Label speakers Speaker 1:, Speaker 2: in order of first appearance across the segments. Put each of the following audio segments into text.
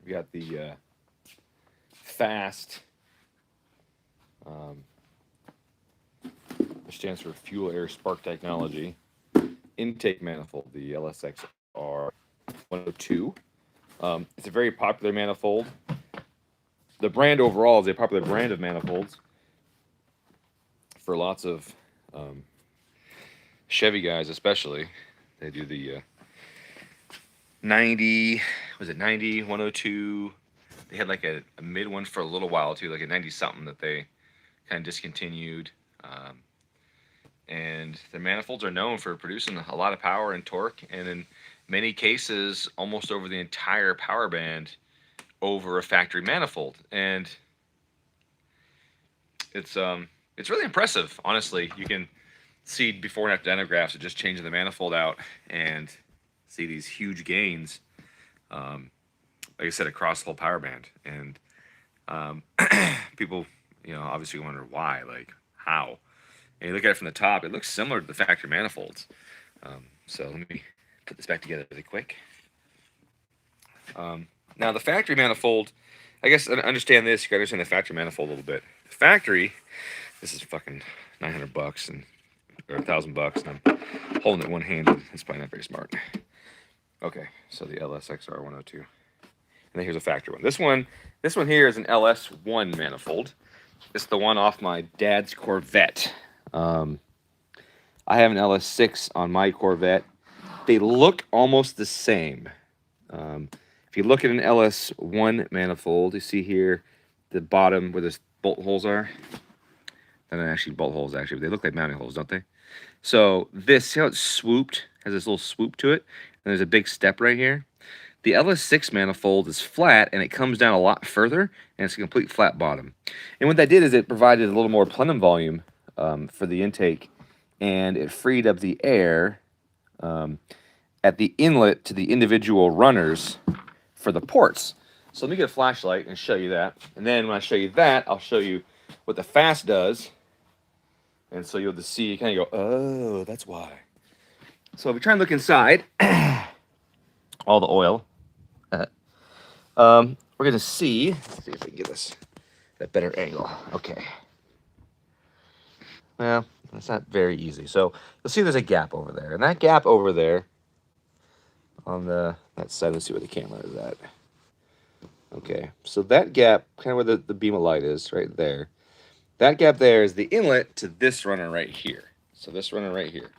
Speaker 1: We got the fast, which stands for fuel air spark technology, intake manifold, the LSXR 102. It's a very popular manifold. The brand overall is a popular brand of manifolds for lots of Chevy guys, especially. They do the 90, was it 90, 102? They had like a mid one for a little while too, like a 90 something that they kind of discontinued. And the manifolds are known for producing a lot of power and torque, and in many cases, almost over the entire power band over a factory manifold. And it's really impressive, honestly. You can see before and after dynographs of just changing the manifold out and see these huge gains, like I said, across the whole power band. And people, obviously wonder why, like how. And you look at it from the top, it looks similar to the factory manifolds. So let me put this back together really quick. Now the factory manifold, I guess understand this. You gotta understand the factory manifold a little bit. The factory, this is fucking $900 or $1,000, and I'm holding it one-handed. It's probably not very smart. Okay, so the LSXR 102, and then here's a factory one. This one here is an LS1 manifold. It's the one off my dad's Corvette. I have an LS6 on my Corvette. They look almost the same. If you look at an LS1 manifold, you see here the bottom where the bolt holes are. They're not actually bolt holes, actually, but they look like mounting holes, don't they? So this, see how it's swooped? Has this little swoop to it, and there's a big step right here. The LS6 manifold is flat, and it comes down a lot further, and it's a complete flat bottom. And what that did is it provided a little more plenum volume for the intake, and it freed up the air at the inlet to the individual runners for the ports. So let me get a flashlight and show you that. And then when I show you that, I'll show you what the fast does. And so you'll just see, you kind of go, oh, that's why. So if we try and look inside, all the oil, we're going to see, let's see if we can get this at a better angle. Okay. Well, that's not very easy. So you'll see there's a gap over there. And that gap over there on that side, let's see where the camera is at. Okay, so that gap, kind of where the beam of light is, right there. That gap there is the inlet to this runner right here. So this runner right here.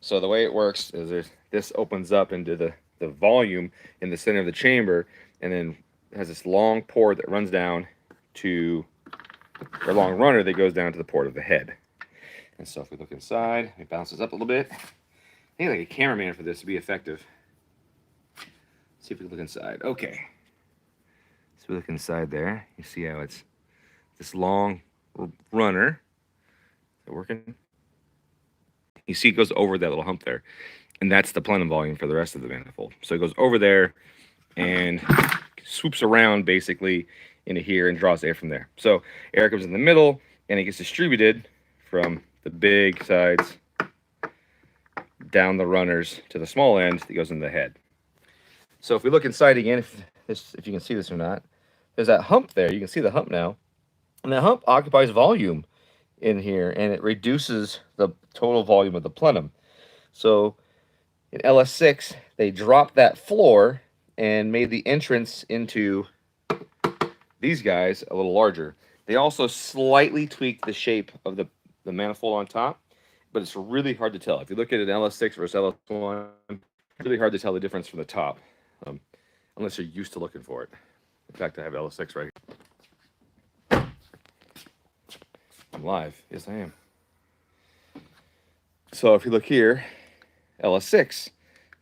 Speaker 1: So the way it works is this opens up into the volume in the center of the chamber, and then it has this long port that runs down to, or long runner that goes down to the port of the head. And so if we look inside, it bounces up a little bit. I think like a cameraman for this to be effective. Let's see if we can look inside. Okay. So we look inside there. You see how it's this long runner. Is it working? You see it goes over that little hump there. And that's the plenum volume for the rest of the manifold. So it goes over there and swoops around basically into here and draws air from there. So air comes in the middle and it gets distributed from the big sides down the runners to the small end that goes in the head. So if we look inside again, if you can see this or not, there's that hump there. You can see the hump now. And that hump occupies volume in here, and it reduces the total volume of the plenum. So in LS6, they dropped that floor and made the entrance into these guys a little larger. They also slightly tweaked the shape of the manifold on top, but it's really hard to tell. If you look at an LS6 versus LS1, it's really hard to tell the difference from the top, unless you're used to looking for it. In fact, I have LS6 right here. I'm live. Yes, I am. So if you look here, LS6.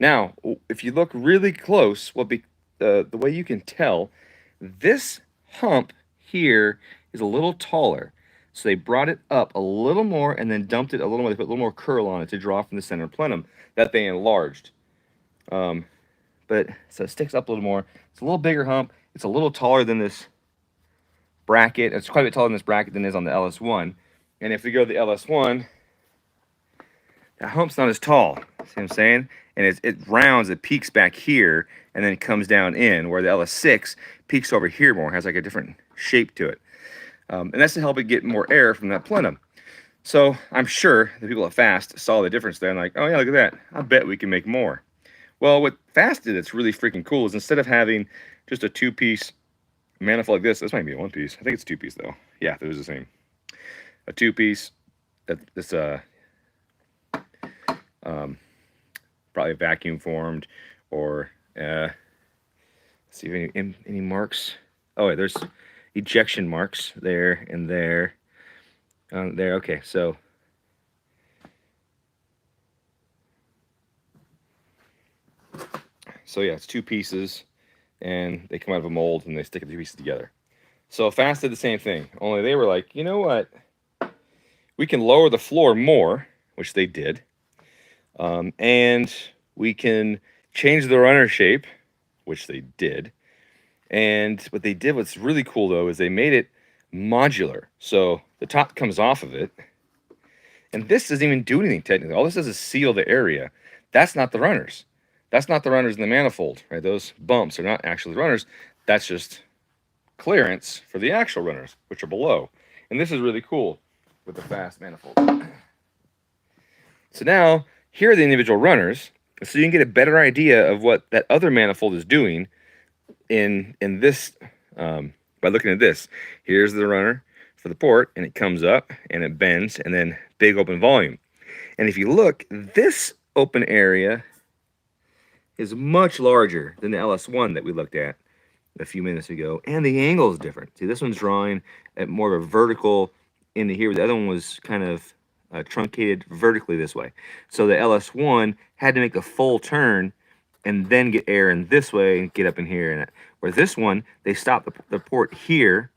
Speaker 1: Now, if you look really close, the way you can tell, this hump here is a little taller. So they brought it up a little more and then dumped it a little more. They put a little more curl on it to draw from the center plenum that they enlarged. But so it sticks up a little more. It's a little bigger hump. It's a little taller than this bracket. It's quite a bit taller than this bracket than it is on the LS1. And if we go to the LS1, that hump's not as tall. See what I'm saying? and it rounds, it peaks back here, and then comes down in, where the LS6 peaks over here more, has like a different shape to it. And that's to help it get more air from that plenum. So I'm sure the people at Fast saw the difference there and like, oh yeah, look at that. I bet we can make more. Well, what Fast did that's really freaking cool is instead of having just a two-piece manifold like this might be a one-piece. I think it's two-piece though. Yeah, it was the same. A two-piece. This probably vacuum formed, or let's see if any marks. Oh, wait, there's ejection marks there and there. There, okay, so yeah, it's two pieces, and they come out of a mold, and they stick the two pieces together. So Fast did the same thing, only they were like, you know what? We can lower the floor more, which they did, and we can change the runner shape, which they did. And what they did, what's really cool though, is they made it modular. So the top comes off of it, and this doesn't even do anything technically. All this does is seal the area. That's not the runners. That's not the runners in the manifold, right? Those bumps are not actually runners. That's just clearance for the actual runners, which are below. And this is really cool with the Fast manifold. So now, here are the individual runners, so you can get a better idea of what that other manifold is doing in this, by looking at this. Here's the runner for the port, and it comes up, and it bends, and then big open volume. And if you look, this open area is much larger than the LS1 that we looked at a few minutes ago, and the angle is different. See, this one's drawing at more of a vertical into here. The other one was kind of truncated vertically this way. So the LS1 had to make a full turn and then get air in this way and get up in here. And where this one, they stop the port here,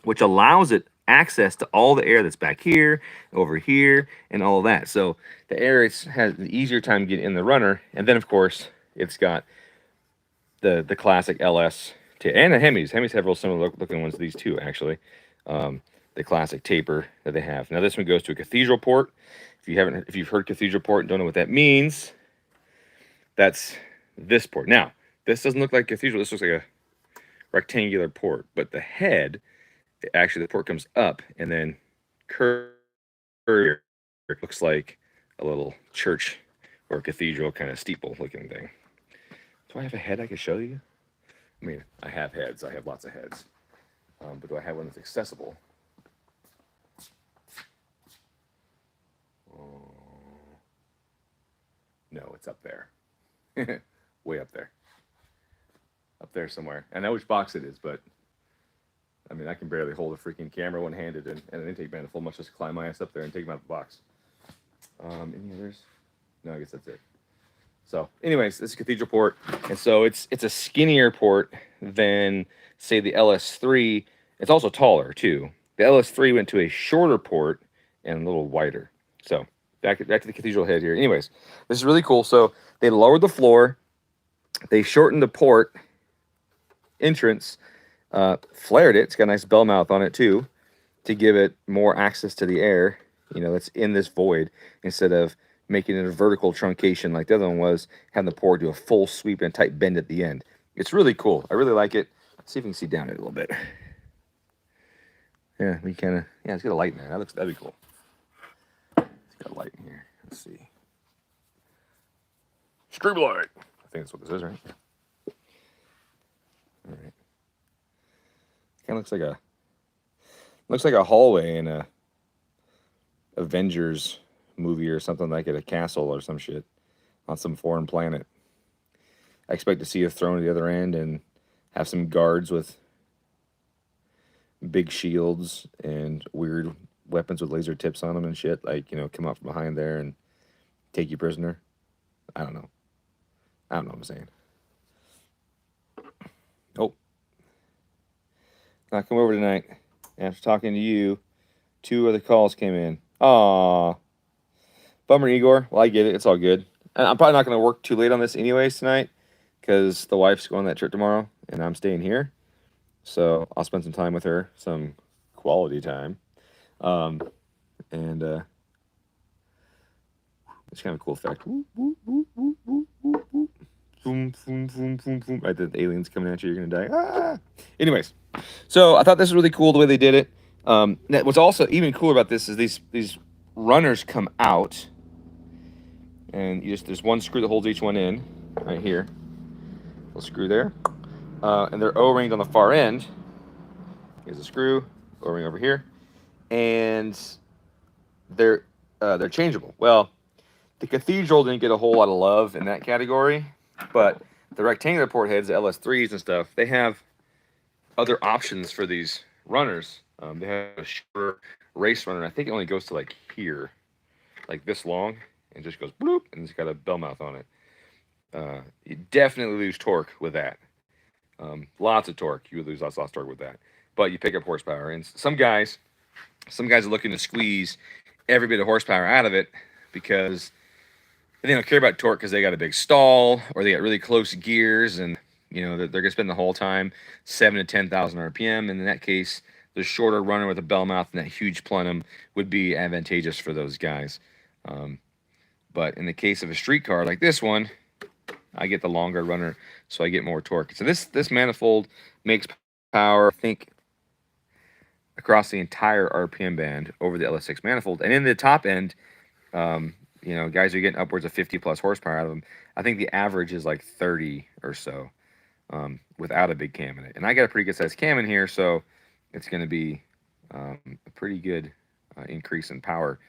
Speaker 1: which allows it access to all the air that's back here, over here, and all of that. So the air has an easier time getting in the runner. And then, of course, it's got the classic LS and the Hemis. Hemis have real similar looking ones to these two, actually. The classic taper that they have. Now this one goes to a cathedral port. If you've heard cathedral port and don't know what that means, that's this port. Now, this doesn't look like cathedral. This looks like a rectangular port, but the head, actually the port comes up and then curves. It looks like a little church or cathedral kind of steeple looking thing. Do I have a head I can show you? I mean, I have heads. I have lots of heads. But do I have one that's accessible? No, it's up there. Way up there. Up there somewhere. I know which box it is, but I mean, I can barely hold a freaking camera one-handed and an intake manifold, much just climb my ass up there and take them out of the box. Any others? No, I guess that's it. So, anyways, this is cathedral port, and so it's a skinnier port than, say, the LS3. It's also taller too. The LS3 went to a shorter port and a little wider. So back to the cathedral head here. Anyways, this is really cool. So they lowered the floor, they shortened the port entrance, flared it. It's got a nice bell mouth on it too, to give it more access to the air, you know, that's in this void, instead of making it a vertical truncation like the other one was, having the port do a full sweep and a tight bend at the end. It's really cool. I really like it. Let's see if we can see down it a little bit. Yeah, we kind of, yeah, it's got a light in there. That'd be cool. It's got a light in here. Let's see. Stream light. I think that's what this is, right? All right. Kind of looks like a hallway in a Avengers movie or something, like at a castle or some shit on some foreign planet. I expect to see a throne at the other end and have some guards with big shields and weird weapons with laser tips on them and shit, like, you know, come out from behind there and take you prisoner. I don't know what I'm saying. Oh, not come over tonight. After talking to you, 2 other calls came in. Aw, bummer, Igor. Well, I get it. It's all good. And I'm probably not going to work too late on this anyways tonight, because the wife's going on that trip tomorrow, and I'm staying here. So I'll spend some time with her, some quality time. And It's kind of a cool effect. Whoop, whoop, whoop, whoop, whoop, whoop, whoop. Boom, boom, boom, boom, boom. Right, the aliens coming at you, you're gonna die. Ah! Anyways, so I thought this was really cool the way they did it. What's also even cooler about this is these runners come out, and there's one screw that holds each one in, right here. Little screw there, and they're O-ringed on the far end. Here's a screw, O-ring over here, and they're changeable. Well, the Cathedral didn't get a whole lot of love in that category, but the rectangular port heads, the LS3s and stuff, they have other options for these runners. They have a shorter race runner. I think it only goes to like here, like this long, and just goes bloop, and it's got a bell mouth on it. You definitely lose torque with that. Lots of torque. You would lose lots of torque with that. But you pick up horsepower. And some guys are looking to squeeze every bit of horsepower out of it because they don't care about torque because they got a big stall or they got really close gears, and they're going to spend the whole time 7 to 10,000 RPM. And in that case, the shorter runner with a bell mouth and that huge plenum would be advantageous for those guys. But in the case of a street car like this one, I get the longer runner, so I get more torque. So this manifold makes power, I think, across the entire RPM band over the LS6 manifold. And in the top end, guys are getting upwards of 50 plus horsepower out of them. I think the average is like 30 or so without a big cam in it. And I got a pretty good sized cam in here, so it's going to be a pretty good increase in power.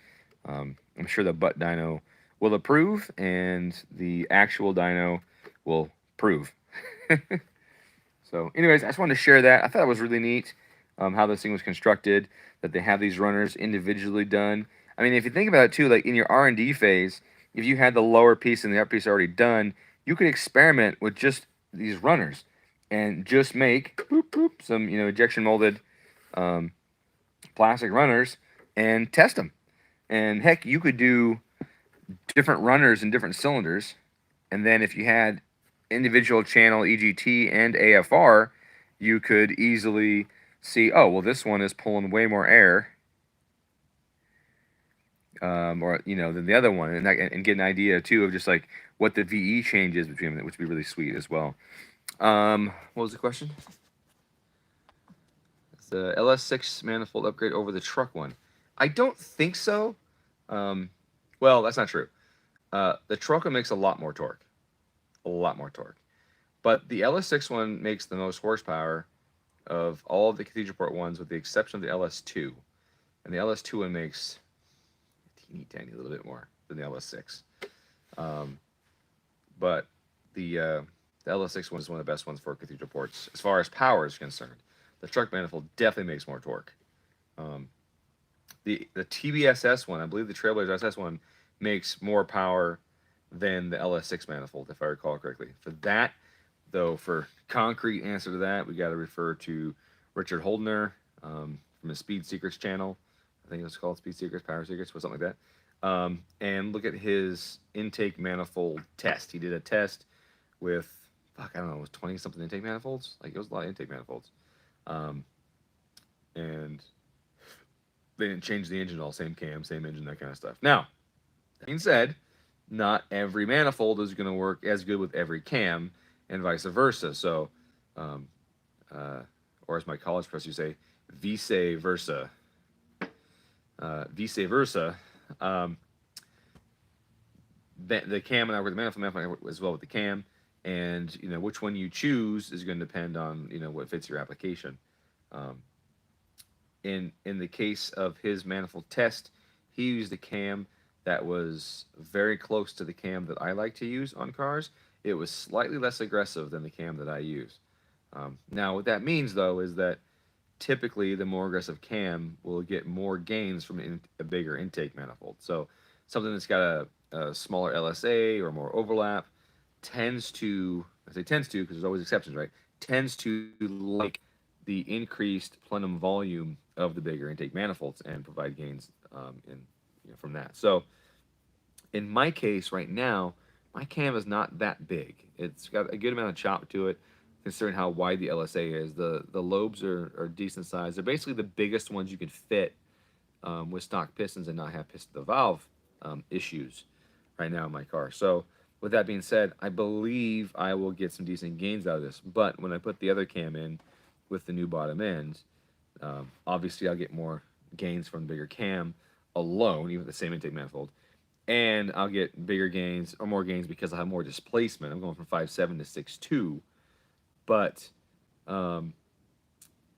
Speaker 1: I'm sure the butt dyno will approve, and the actual dyno will prove. So anyways, I just wanted to share that. I thought it was really neat how this thing was constructed, that they have these runners individually done. I mean, if you think about it too, like in your R&D phase, if you had the lower piece and the upper piece already done, you could experiment with just these runners and just make some, injection molded plastic runners and test them. And heck, you could do different runners in different cylinders. And then if you had individual channel EGT and AFR, you could easily see, oh, well, this one is pulling way more air, than the other one, and get an idea too of just like what the VE change is between them, which would be really sweet as well. What was the question? It's the LS6 manifold upgrade over the truck one. I don't think so. Well, that's not true. The truck one makes a lot more torque. But the LS6 one makes the most horsepower of all of the Cathedral Port ones, with the exception of the LS2. And the LS2 one makes a little bit more than the LS6. But the LS6 one is one of the best ones for Cathedral Ports as far as power is concerned. The truck manifold definitely makes more torque. The TBSS one, I believe the Trailblazer SS one, makes more power than the LS6 manifold, if I recall correctly. For that, though, for concrete answer to that, we got to refer to Richard Holdner from his Speed Secrets channel. I think it was called Speed Secrets, Power Secrets, or something like that. And look at his intake manifold test. He did a test with, I don't know, it was 20-something intake manifolds? Like, it was a lot of intake manifolds. And they didn't change the engine at all. Same cam, same engine, that kind of stuff. Now, that being said, not every manifold is going to work as good with every cam, and vice versa. So, or as my college professor used to say, vice versa. Vice versa. The cam and I work with the manifold as well with the cam, and which one you choose is going to depend on what fits your application. In the case of his manifold test, he used a cam that was very close to the cam that I like to use on cars. It was slightly less aggressive than the cam that I use. Now, what that means, though, is that typically the more aggressive cam will get more gains from a bigger intake manifold. So something that's got a smaller LSA or more overlap tends to, I say tends to because there's always exceptions, right? Tends to like the increased plenum volume of the bigger intake manifolds and provide gains from that. So in my case right now, my cam is not that big. It's got a good amount of chop to it, considering how wide the LSA is. The lobes are decent size. They're basically the biggest ones you can fit with stock pistons and not have piston to valve issues, right now in my car. So with that being said, I believe I will get some decent gains out of this. But when I put the other cam in with the new bottom end, obviously I'll get more gains from the bigger cam alone, even with the same intake manifold. And I'll get bigger gains or more gains because I have more displacement. I'm going from 5.7 to 6.2, but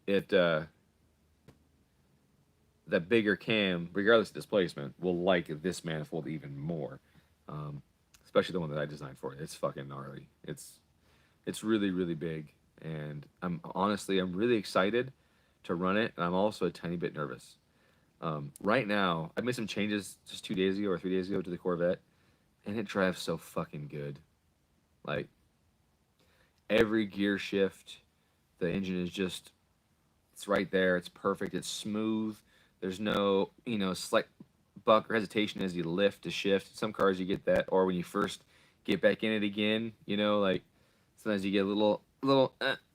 Speaker 1: it that bigger cam, regardless of displacement, will like this manifold even more. Especially the one that I designed for it. It's fucking gnarly. It's really really big, and I'm really excited to run it, and I'm also a tiny bit nervous. Right now, I made some changes just 2 days ago or 3 days ago to the Corvette, and it drives so fucking good. Like every gear shift, the engine is just it's right there. It's perfect. It's smooth. There's no slight buck or hesitation as you lift to shift. Some cars you get that, or when you first get back in it again, like sometimes you get a little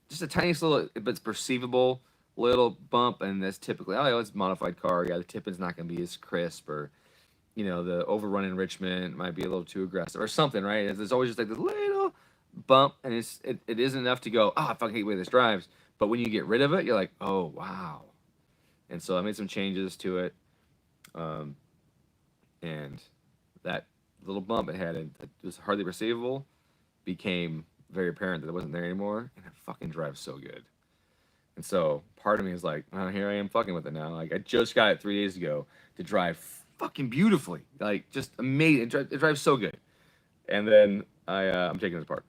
Speaker 1: just a tiniest little, but it's perceivable little bump, and that's typically it's a modified car. Yeah, the tipping's not going to be as crisp, or the overrun enrichment might be a little too aggressive or something, right? There's always just like this little bump, and it isn't enough to go, I fucking hate the way this drives. But when you get rid of it, you're like, oh wow. And so I made some changes to it, and that little bump it had, it was hardly perceivable, became very apparent that it wasn't there anymore, and it fucking drives so good. And so part of me is like, oh, here I am fucking with it now. Like I just got it 3 days ago to drive fucking beautifully, like just amazing. It drives so good. And then I'm taking it apart.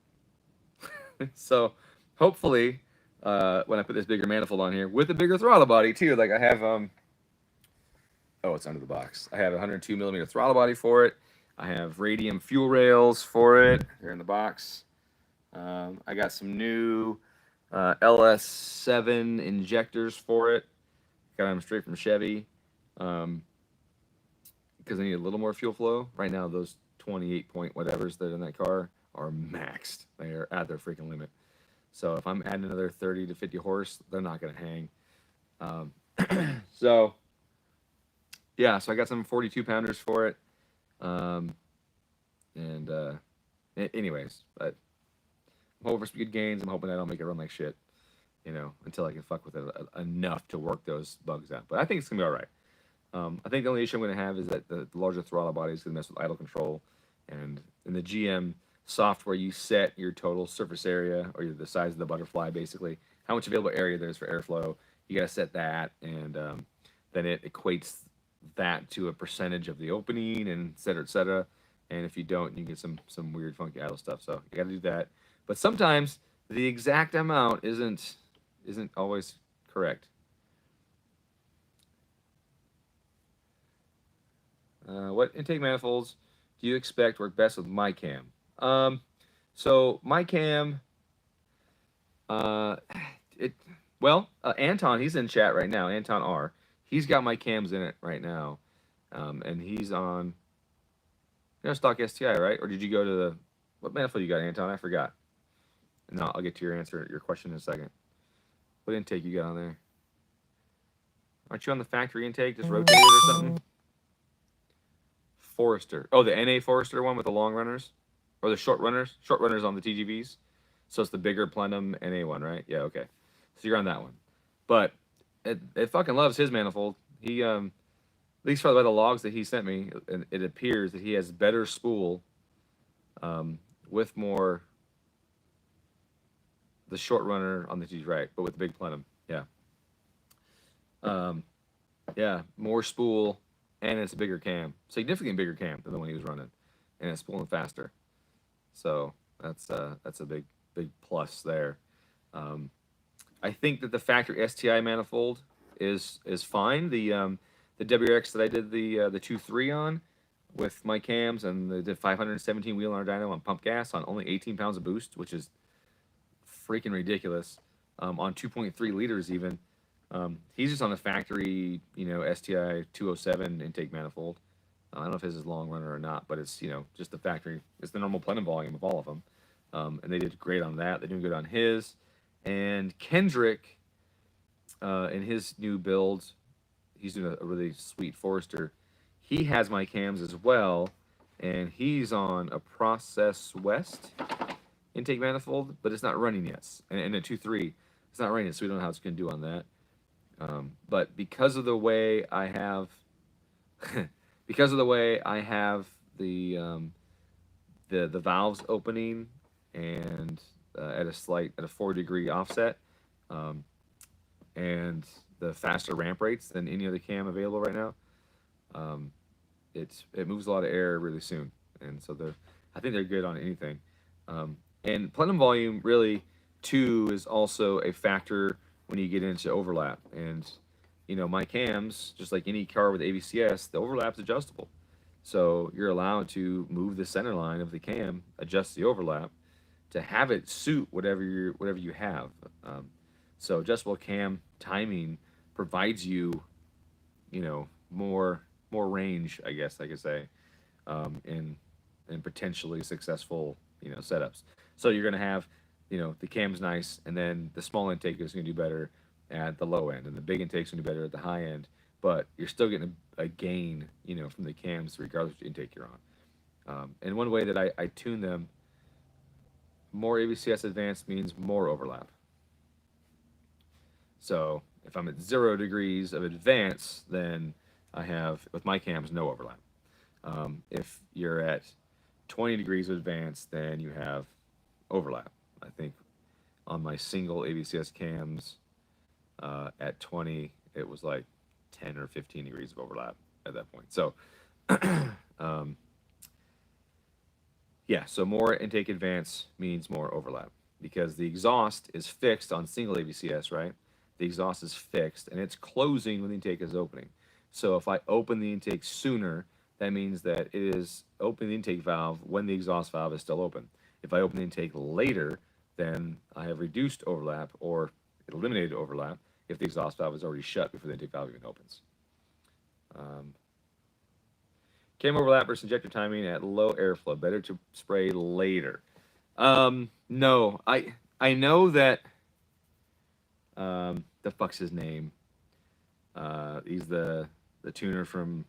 Speaker 1: So hopefully, when I put this bigger manifold on here with a bigger throttle body too, like I have oh, it's under the box. I have a 102 millimeter throttle body for it. I have radium fuel rails for it. They're in the box. I got some new LS7 injectors for it. Got them straight from Chevy. Because I need a little more fuel flow. Right now, those 28 point whatevers that are in that car are maxed. They are at their freaking limit. So if I'm adding another 30 to 50 horse, they're not going to hang. So yeah, so I got some 42 pounders for it. Anyways, but I'm hoping for some good gains. I'm hoping I don't make it run like shit, until I can fuck with it enough to work those bugs out. But I think it's gonna be all right. I think the only issue I'm gonna have is that the larger throttle body is gonna mess with idle control, and in the GM software, you set your total surface area or the size of the butterfly, basically how much available area there is for airflow. You gotta set that, and then it equates that to a percentage of the opening, and et cetera, et cetera. And if you don't, you get some weird funky idle stuff. So you gotta do that. But sometimes the exact amount isn't always correct. What intake manifolds do you expect work best with my cam? So my cam, uh, Anton, he's in chat right now. Anton R. He's got my cams in it right now, and he's on. Stock STI, right? Or did you go to the what manifold you got, Anton? I forgot. No, I'll get to your question in a second. What intake you got on there? Aren't you on the factory intake? Just rotated or something? Forester. Oh, the NA Forester one with the long runners? Or the short runners? Short runners on the TGVs? So it's the bigger Plenum NA one, right? Yeah, okay. So you're on that one. But it fucking loves his manifold. He, at least by the logs that he sent me, it appears that he has better spool with more the short runner on the TG, right, but with the big plenum. Yeah. Yeah, more spool, and it's a bigger cam. Significantly bigger cam than the one he was running. And it's spooling faster. So that's a big plus there. I think that the factory STI manifold is fine. The WRX that I did the 2.3 on with my cams, and the 517 wheel on our dyno on pump gas on only 18 pounds of boost, which is freaking ridiculous, on 2.3 liters even. He's just on the factory, STI 207 intake manifold. I don't know if his is long runner or not, but it's, just the factory. It's the normal plenum volume of all of them. And they did great on that. They're doing good on his. And Kendrick, in his new build, he's doing a really sweet Forester. He has my cams as well, and he's on a Process West intake manifold, but it's not running yet. And a 2.3, it's not running yet, so we don't know how it's going to do on that. But because of the way I have, because of the way I have the valves opening and at a 4-degree offset, um, and the faster ramp rates than any other cam available right now, um, it moves a lot of air really soon, and so I think they're good on anything. And plenum volume really too is also a factor when you get into overlap. And my cams, just like any car with ABCS, the overlap's adjustable. So you're allowed to move the center line of the cam, adjust the overlap to have it suit whatever you have. So adjustable cam timing provides you, more range, I guess I could say, in potentially successful setups. So you're gonna have the cam's nice, and then the small intake is gonna do better at the low end, and the big intake's gonna do better at the high end. But you're still getting a gain from the cams regardless of intake you're on. And one way that I tune them, more ABCS advanced means more overlap. So if I'm at 0 degrees of advance, then I have, with my cams, no overlap. If you're at 20 degrees of advance, then you have overlap. I think on my single ABCS cams at 20, it was like 10 or 15 degrees of overlap at that point. So, um, yeah, so more intake advance means more overlap because the exhaust is fixed on single ABCS, right? The exhaust is fixed and it's closing when the intake is opening. So if I open the intake sooner, that means that it is opening the intake valve when the exhaust valve is still open. If I open the intake later, then I have reduced overlap or eliminated overlap if the exhaust valve is already shut before the intake valve even opens. Cam overlap versus injector timing at low airflow. Better to spray later. No, I know that. The fuck's his name? He's the tuner from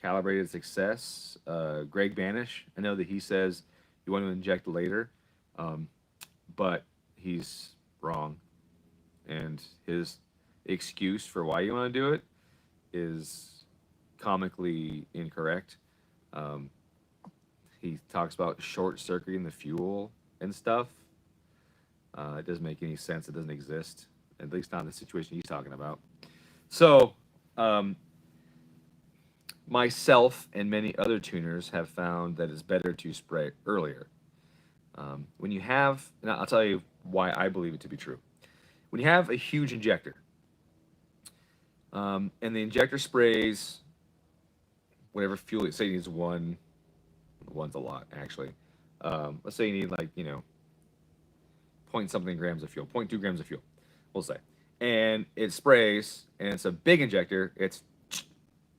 Speaker 1: Calibrated Success. Greg Banish. I know that he says you want to inject later, but he's wrong, and his excuse for why you want to do it is comically incorrect. Um, he talks about short circuiting the fuel and stuff. It doesn't make any sense. It doesn't exist, at least not in the situation he's talking about. So, myself and many other tuners have found that it's better to spray earlier. When you have, and I'll tell you why I believe it to be true. When you have a huge injector, and the injector sprays whatever fuel, say it needs one's a lot actually. Let's say you need like point something grams of fuel, 0.2 grams of fuel, we'll say, and it sprays, and it's a big injector. It's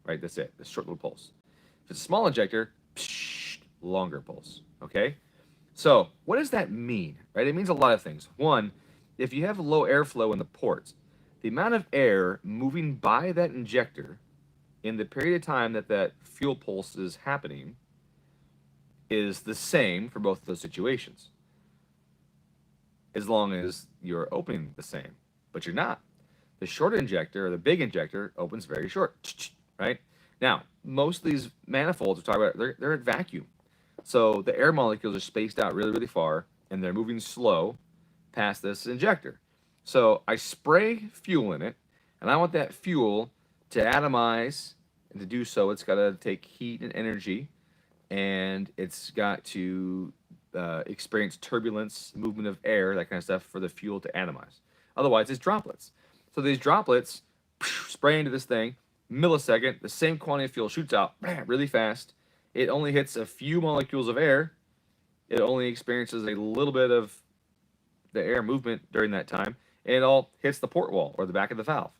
Speaker 1: right. That's it. This short little pulse. If it's a small injector, longer pulse. Okay. So what does that mean? Right. It means a lot of things. One, if you have low airflow in the ports, the amount of air moving by that injector in the period of time that that fuel pulse is happening is the same for both of those situations, as long as you're opening the same, but you're not. The short injector or the big injector opens very short, right? Now, most of these manifolds we're talking about, they're at vacuum. So the air molecules are spaced out really, really far, and they're moving slow past this injector. So I spray fuel in it, and I want that fuel to atomize, and to do so, it's got to take heat and energy, and it's got to experience turbulence, movement of air, that kind of stuff, for the fuel to atomize. Otherwise, it's droplets. So these droplets spray into this thing, millisecond, the same quantity of fuel shoots out really fast. It only hits a few molecules of air. It only experiences a little bit of the air movement during that time, and it all hits the port wall or the back of the valve.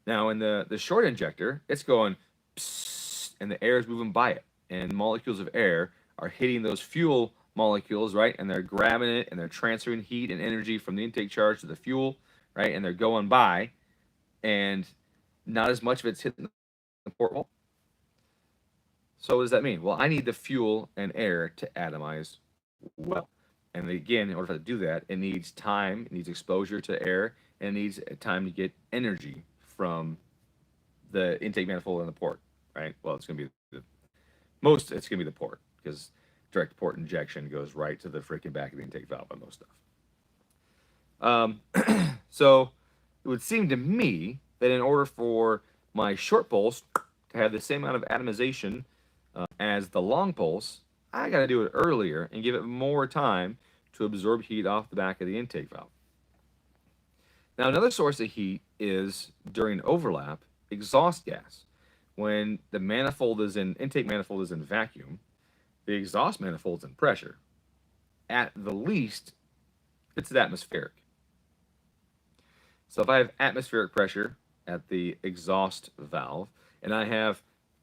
Speaker 1: Now, in the short injector, it's going, and the air is moving by it, and molecules of air are hitting those fuel molecules, right? And they're grabbing it, and they're transferring heat and energy from the intake charge to the fuel, right? And they're going by, and not as much of it's hitting the port wall. So what does that mean? Well, I need the fuel and air to atomize well. And again, in order to do that, it needs time, it needs exposure to air, and it needs time to get energy from the intake manifold and the port, right? Well, it's going to be it's going to be the port because direct port injection goes right to the freaking back of the intake valve on most stuff. So it would seem to me that in order for my short pulse to have the same amount of atomization as the long pulse, I got to do it earlier and give it more time to absorb heat off the back of the intake valve. Now, another source of heat is during overlap, exhaust gas. When the manifold is in intake manifold is in vacuum, the exhaust manifold is in pressure. At the least, it's atmospheric. So if I have atmospheric pressure at the exhaust valve, and I have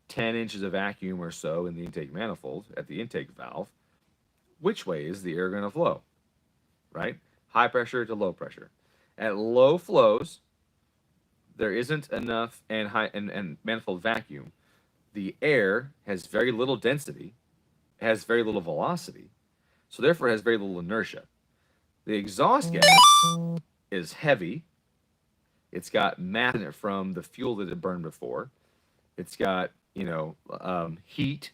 Speaker 1: 10 inches of vacuum or so in the intake manifold at the intake valve, which way is the air going to flow? Right? High pressure to low pressure. At low flows, there isn't enough and manifold vacuum. The air has very little density, has very little velocity, so therefore it has very little inertia. The exhaust gas is heavy. It's got mass in it from the fuel that it burned before. It's got, heat,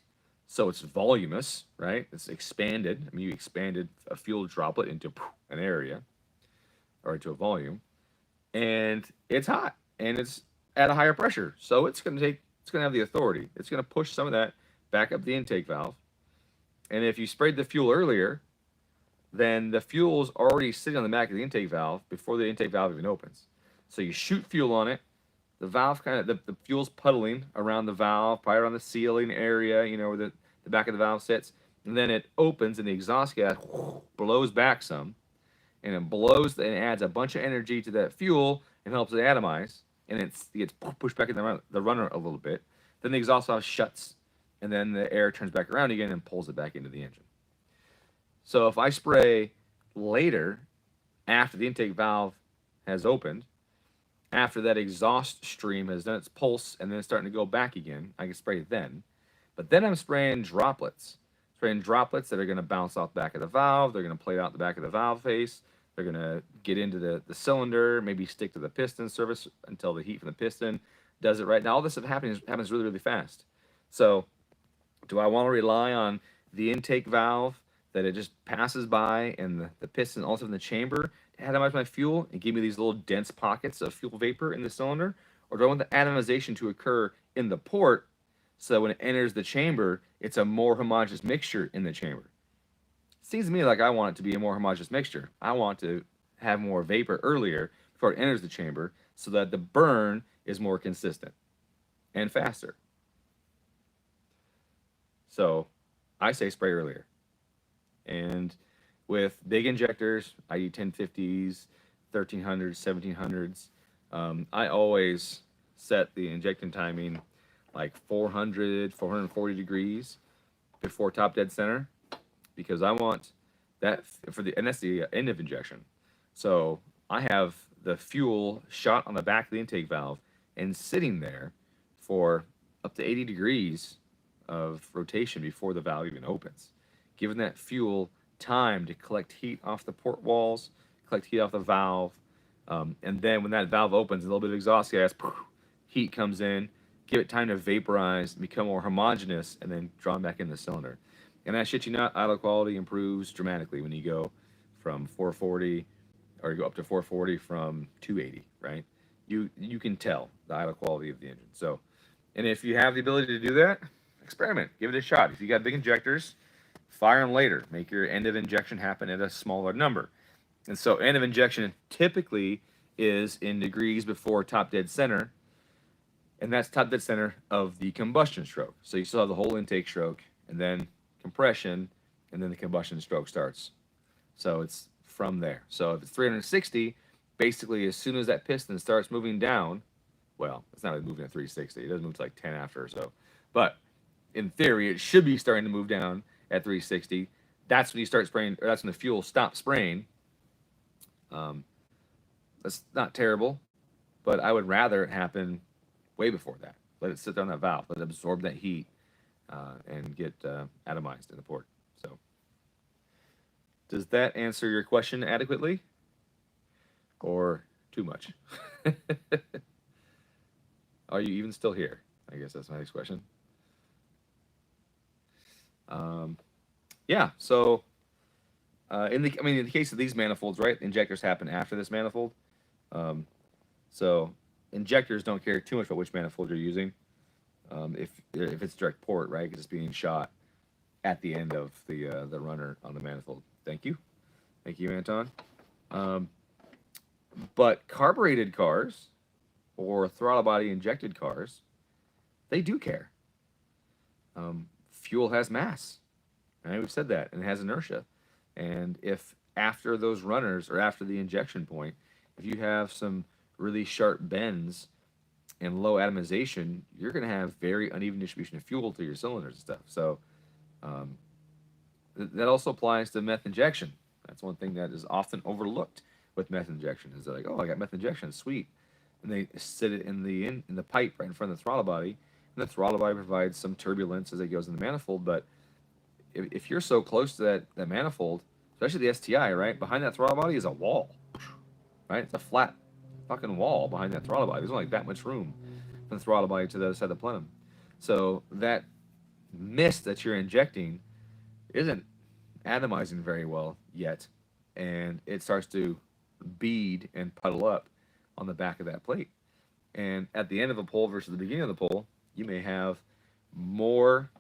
Speaker 1: so it's voluminous, right? It's expanded. I mean, you expanded a fuel droplet into an area or into a volume, and it's hot and it's at a higher pressure. So it's going to have the authority. It's going to push some of that back up the intake valve. And if you sprayed the fuel earlier, then the fuel's already sitting on the back of the intake valve before the intake valve even opens. So you shoot fuel on it. The valve the fuel's puddling around the valve, probably around the sealing area, where the back of the valve sits. And then it opens and the exhaust gas blows back some. And it blows and adds a bunch of energy to that fuel and helps it atomize. And it gets pushed back in the runner a little bit. Then the exhaust valve shuts. And then the air turns back around again and pulls it back into the engine. So if I spray later, after the intake valve has opened, after that exhaust stream has done its pulse and then it's starting to go back again, I can spray it then. But then I'm spraying droplets. Spraying droplets that are going to bounce off the back of the valve. They're going to plate out the back of the valve face. They're going to get into the cylinder, maybe stick to the piston surface until the heat from the piston does it right. Now, all this stuff happens really, really fast. So do I want to rely on the intake valve that it just passes by and the piston also in the chamber to atomize my fuel and give me these little dense pockets of fuel vapor in the cylinder? Or do I want the atomization to occur in the port so that when it enters the chamber, it's a more homogeneous mixture in the chamber? It seems to me like I want it to be a more homogeneous mixture. I want to have more vapor earlier before it enters the chamber so that the burn is more consistent and faster. So I say spray earlier. And with big injectors, i.e. 1050s, 1300s, 1700s, I always set the injecting timing like 400, 440 degrees before top dead center because I want that and that's the end of injection. So I have the fuel shot on the back of the intake valve and sitting there for up to 80 degrees of rotation before the valve even opens, giving that fuel time to collect heat off the port walls, collect heat off the valve, and then when that valve opens, a little bit of exhaust gas, heat comes in, give it time to vaporize, become more homogeneous, and then drawn back in the cylinder. And that shit you not, idle quality improves dramatically when you go from 440 or you go up to 440 from 280, right? You can tell the idle quality of the engine. So, and if you have the ability to do that, experiment, give it a shot. If you got big injectors, fire them later. Make your end of injection happen at a smaller number. And so end of injection typically is in degrees before top dead center, and that's top dead center of the combustion stroke. So you still have the whole intake stroke, and then compression, and then the combustion stroke starts. So it's from there. So if it's 360, basically as soon as that piston starts moving down, well, it's not really moving at 360. It doesn't move to like 10 after or so. But in theory, it should be starting to move down at 360. That's when you start spraying, or that's when the fuel stops spraying. That's not terrible, but I would rather it happen way before that. Let it sit there on that valve. Let it absorb that heat. and get atomized in the port. So, does that answer your question adequately, or too much? Are you even still here? I guess that's my next question. Yeah. So, in the case of these manifolds, right? Injectors happen after this manifold. So injectors don't care too much about which manifold you're using. If it's direct port, right? Because it's being shot at the end of the runner on the manifold. Thank you, Anton. But carbureted cars or throttle body injected cars, they do care. Fuel has mass, right? We've said that, and it has inertia. And if after those runners or after the injection point, if you have some really sharp bends and low atomization, you're going to have very uneven distribution of fuel to your cylinders and stuff. So that also applies to meth injection. That's one thing that is often overlooked with meth injection. Is like, oh, I got meth injection, sweet, and they sit it in the pipe right in front of the throttle body, and the throttle body provides some turbulence as it goes in the manifold. But if you're so close to that manifold, especially the STI, right, behind that throttle body is a wall, right? It's a flat fucking wall behind that throttle body. There's only like that much room from the throttle body to the other side of the plenum. So that mist that you're injecting isn't atomizing very well yet, and it starts to bead and puddle up on the back of that plate. And at the end of a pole versus the beginning of the pole, you may have more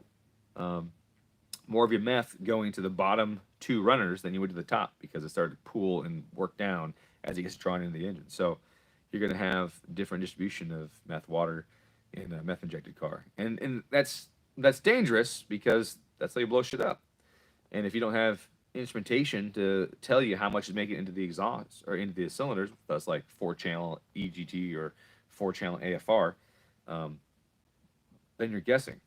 Speaker 1: more of your meth going to the bottom two runners than you would to the top, because it started to pool and work down as it gets drawn into the engine. So you're going to have different distribution of meth water in a meth injected car, and that's dangerous, because that's how you blow shit up. And if you don't have instrumentation to tell you how much is making it into the exhaust or into the cylinders, that's like 4-channel EGT or 4-channel AFR, then you're guessing.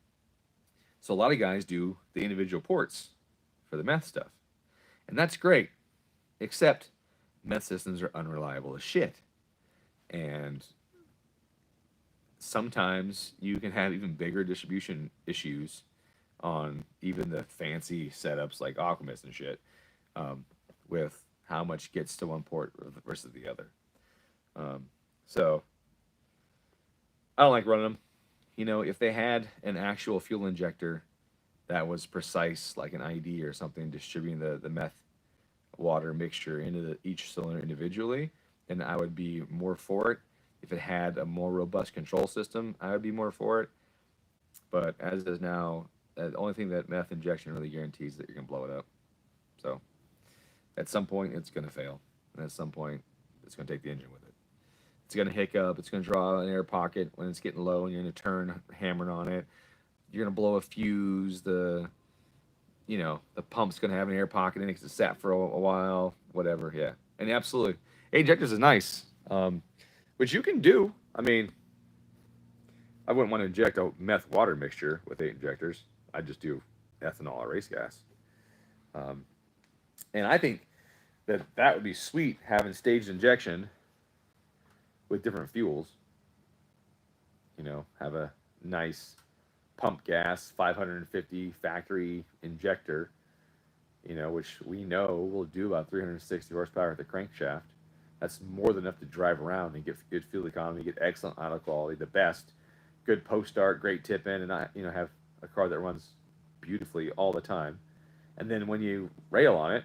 Speaker 1: So a lot of guys do the individual ports for the meth stuff, and that's great, except meth systems are unreliable as shit, and sometimes you can have even bigger distribution issues on even the fancy setups like Aquamist and shit, with how much gets to one port versus the other. So I don't like running them. You know, if they had an actual fuel injector that was precise, like an ID or something, distributing the meth water mixture into each cylinder individually, then I would be more for it. If it had a more robust control system, I would be more for it. But as is now, the only thing that meth injection really guarantees is that you're going to blow it up. So at some point, it's going to fail. And at some point, it's going to take the engine with it. It's going to hiccup. It's going to draw an air pocket when it's getting low, and you're going to turn hammering on it. You're going to blow a fuse. The pump's going to have an air pocket in it because it's sat for a while, whatever. Yeah. And absolutely, 8 injectors is nice, which you can do. I mean, I wouldn't want to inject a meth water mixture with 8 injectors. I'd just do ethanol or race gas. And I think that would be sweet, having staged injection with different fuels. You know, have a nice pump gas 550 factory injector, you know, which we know will do about 360 horsepower at the crankshaft. That's more than enough to drive around and get good fuel economy, get excellent auto quality, the best, good post start, great tip in, and have a car that runs beautifully all the time. And then when you rail on it,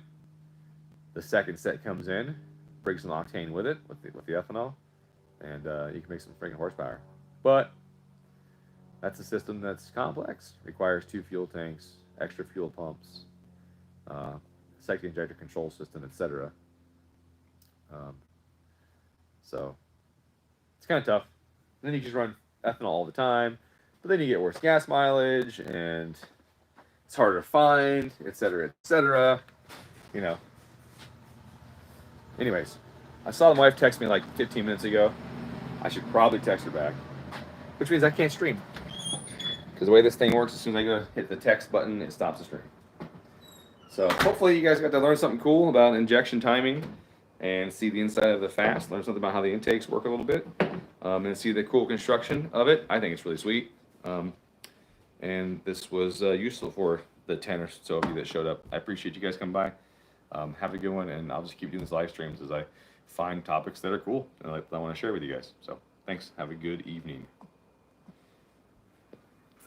Speaker 1: the second set comes in, brings some octane with it, with the ethanol, and you can make some freaking horsepower. But that's a system that's complex, requires 2 fuel tanks, extra fuel pumps, second injector control system, etc. So it's kind of tough. And then you just run ethanol all the time, but then you get worse gas mileage, and it's harder to find, etc., etc. You know. Anyways, I saw my wife text me like 15 minutes ago. I should probably text her back, which means I can't stream. Because the way this thing works, as soon as I go hit the text button, it stops the stream. So hopefully you guys got to learn something cool about injection timing and see the inside of the fast, learn something about how the intakes work a little bit, and see the cool construction of it. I think it's really sweet. and this was useful for the 10 or so of you that showed up. I appreciate you guys coming by. Have a good one, and I'll just keep doing these live streams as I find topics that are cool and I want to share with you guys. So thanks. Have a good evening.